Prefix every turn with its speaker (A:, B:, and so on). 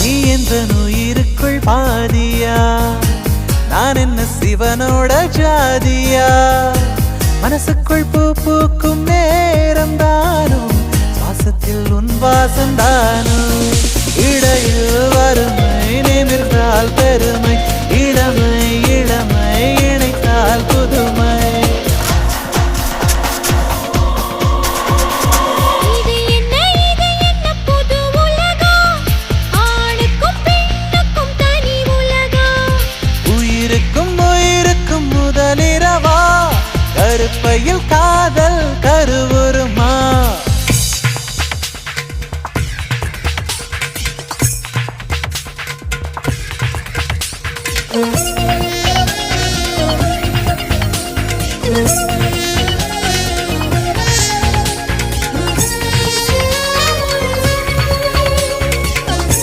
A: நீ என்ற உயிருக்குள் பாதியா, நான் என்ன சிவனோட ஜாதியா? மனசுக்குள் பூ பூக்கும் நேரம் தானும், சுவாசத்தில் உன் வாசம் தானும். இடையில் வறுமை நிமிர்ந்தால் பெருமை, இளமை இளமை இணைத்தால் புதுமை. உயிருக்கும் முதலிரவா, கருப்பையில் காதல் கருவுருமா?
B: Thank you.